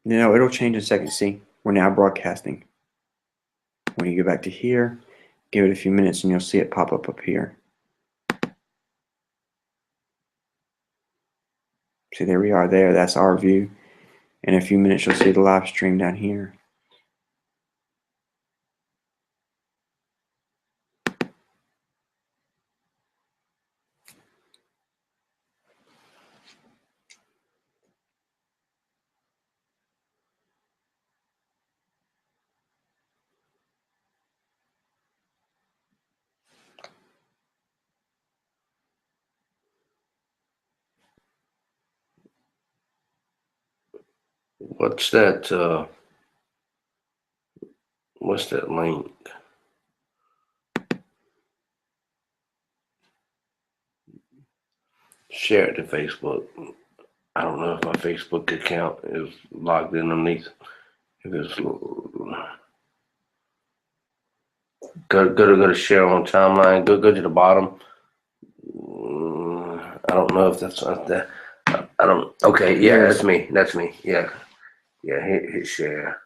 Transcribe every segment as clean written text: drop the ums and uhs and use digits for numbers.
No, it'll change in a second. See, we're now broadcasting. When you go back to here, give it a few minutes and you'll see it pop up here. See, there we are there. That's our view. In a few minutes, you'll see the live stream down here. What's that? What's that link? Share it to Facebook. I don't know if my Facebook account is logged in underneath. If it's go to share on timeline. Go to the bottom. I don't know if that's not that. I don't. Okay, yeah, that's me. That's me. Yeah. Hit share.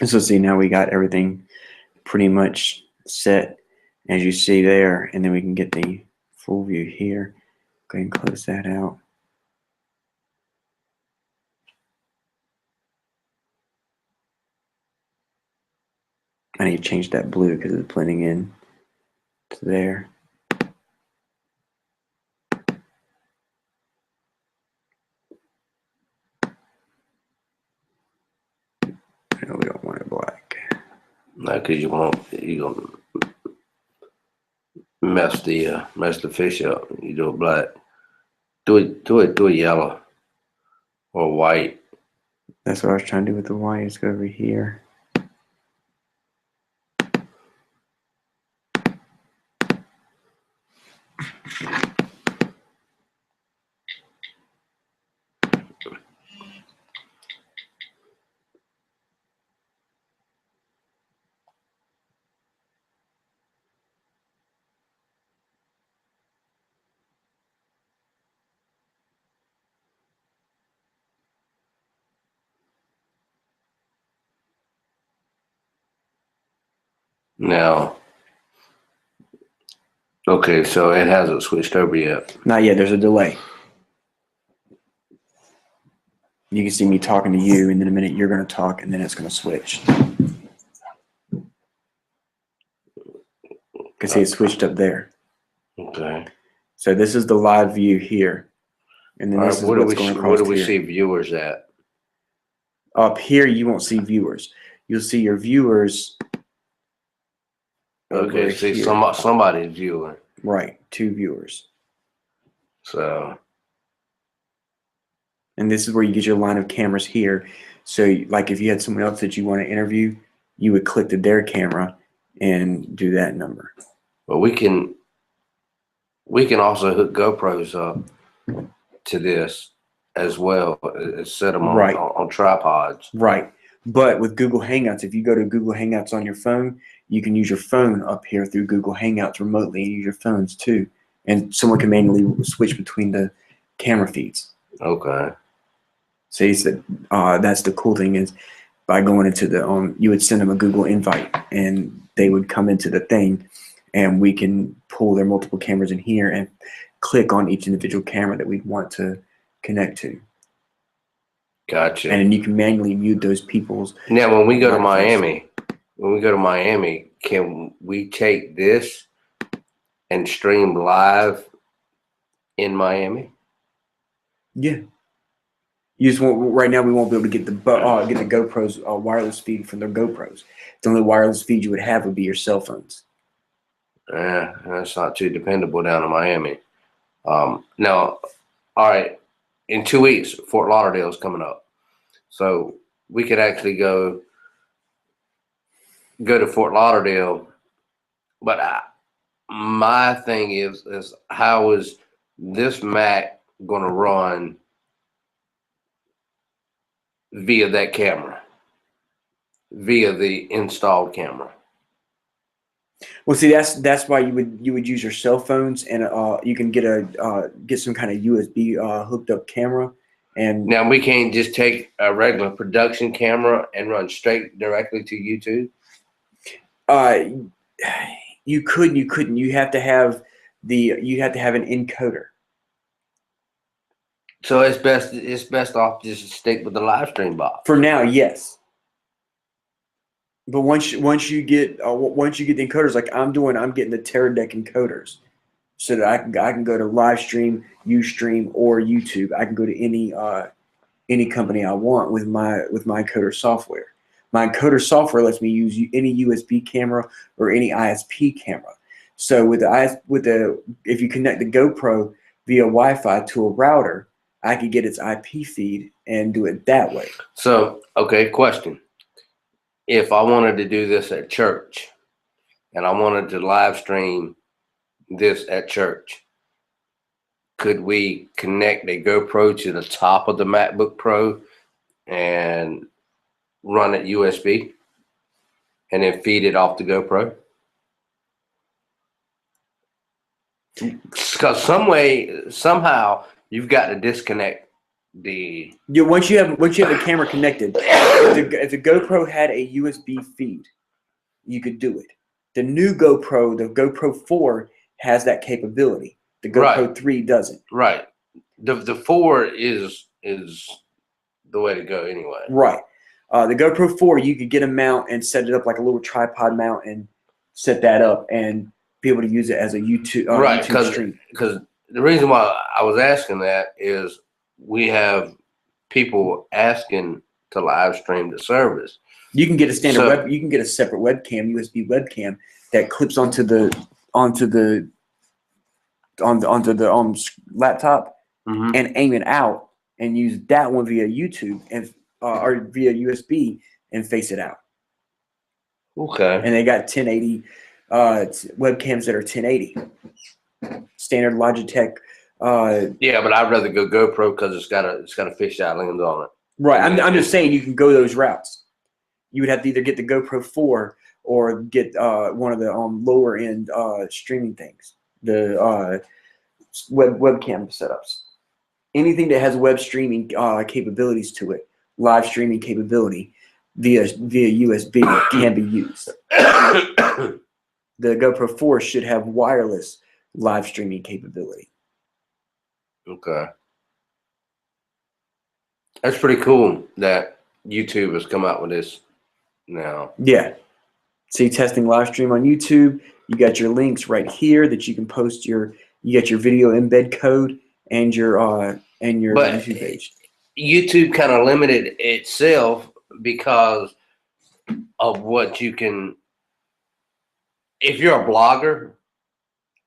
So see, now we got everything pretty much set as you see there, and then we can get the full view here. Go ahead and close that out. I need to change that blue because it's blending in to there. No, we don't want it black. No, because you gonna mess the fish up. You do it black. Do it yellow or white. That's what I was trying to do with the white. Let's go over here. Now, okay, so it hasn't switched over yet. Not yet. There's a delay. You can see me talking to you, and then in a minute you're going to talk, and then it's going to switch. Because see, it switched up there. Okay. So this is the live view here, and then this is what's going across here. Where do we see viewers at? Up here, you won't see viewers. You'll see your viewers. Okay, see somebody's viewing. Right, 2 viewers. So. And this is where you get your line of cameras here. So, like, if you had someone else that you want to interview, you would click to their camera and do that number. Well, we can also hook GoPros up to this as well. Set them on tripods. Right. But with Google Hangouts, if you go to Google Hangouts on your phone, you can use your phone up here through Google Hangouts remotely and use your phones too. And someone can manually switch between the camera feeds. Okay. So he said that's the cool thing is by going into the you would send them a Google invite and they would come into the thing and we can pull their multiple cameras in here and click on each individual camera that we want to connect to. Gotcha. And then you can manually mute those people's. Now, when we go to Miami, can we take this and stream live in Miami? Yeah. You just won't. Right now, we won't be able to get the GoPros wireless feed from their GoPros. The only wireless feed you would have would be your cell phones. Yeah, that's not too dependable down in Miami. Now, all right. In 2 weeks, Fort Lauderdale is coming up, so we could actually go to Fort Lauderdale. But my thing is how is this Mac going to run via that camera, via the installed camera? Well, see, that's why you would use your cell phones, and you can get some kind of USB hooked up camera, and Now we can't just take a regular production camera and run straight directly to YouTube. uh, you couldn't. You have to have an encoder. So it's best off just to stick with the live stream box. For now, yes. But once you get the encoders, like I'm getting the Teradek encoders, so that I can go to live stream, Ustream, or YouTube. I can go to any company I want with my encoder software. My encoder software lets me use any USB camera or any ISP camera. So if you connect the GoPro via Wi-Fi to a router, I could get its IP feed and do it that way. So, okay, question. If I wanted to do this at church and I wanted to live stream this at church, could we connect a GoPro to the top of the MacBook Pro and run it USB and then feed it off the GoPro? Because somehow you've got to disconnect the. Once you have the camera connected, if the GoPro had a USB feed, you could do it. The new GoPro, the GoPro 4, has that capability. The GoPro 3 doesn't. Right. The 4 is the way to go anyway. Right. The GoPro 4, you could get a mount and set it up like a little tripod mount and set that up and be able to use it as a YouTube stream. Because the reason why I was asking that is we have people asking to live stream the service. You can get a you can get a separate webcam, USB webcam that clips onto the laptop and aim it out and use that one via YouTube and or via USB and face it out. Okay. And they got 1080 webcams that are 1080. Standard Logitech. Yeah, but I'd rather go GoPro because it's got a fisheye lens on it. Right. I'm just saying you can go those routes. You would have to either get the GoPro 4 or get one of the lower end streaming things, the webcam setups. Anything that has web streaming capabilities to it, live streaming capability via USB can be used. The GoPro 4 should have wireless live streaming capability. Okay. That's pretty cool that YouTube has come out with this now. Yeah. See, testing live stream on YouTube. You got your links right here that you can post you got your video embed code and your YouTube page. YouTube kind of limited itself because of what you can. If you're a blogger,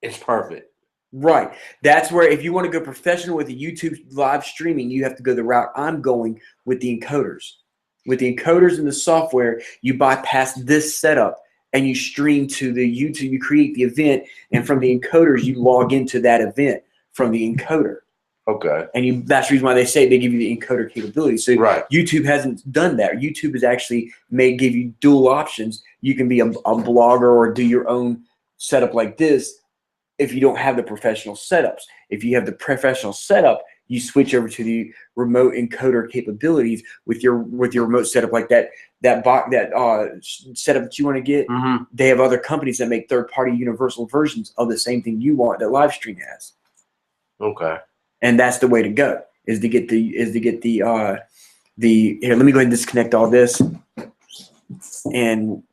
it's perfect. Right. That's where if you want to go professional with the YouTube live streaming, you have to go the route I'm going with the encoders. With the encoders and the software, you bypass this setup and you stream to the YouTube. You create the event, and from the encoders, you log into that event from the encoder. Okay. And that's the reason why they say they give you the encoder capability. So YouTube hasn't done that. YouTube has actually give you dual options. You can be a blogger or do your own setup like this if you don't have the professional setups. If you have the professional setup, you switch over to the remote encoder capabilities with your remote setup like that setup that you want to get. Mm-hmm. They have other companies that make third-party universal versions of the same thing you want that Livestream has. Okay. And that's the way to go, is to get the here, let me go ahead and disconnect all this. And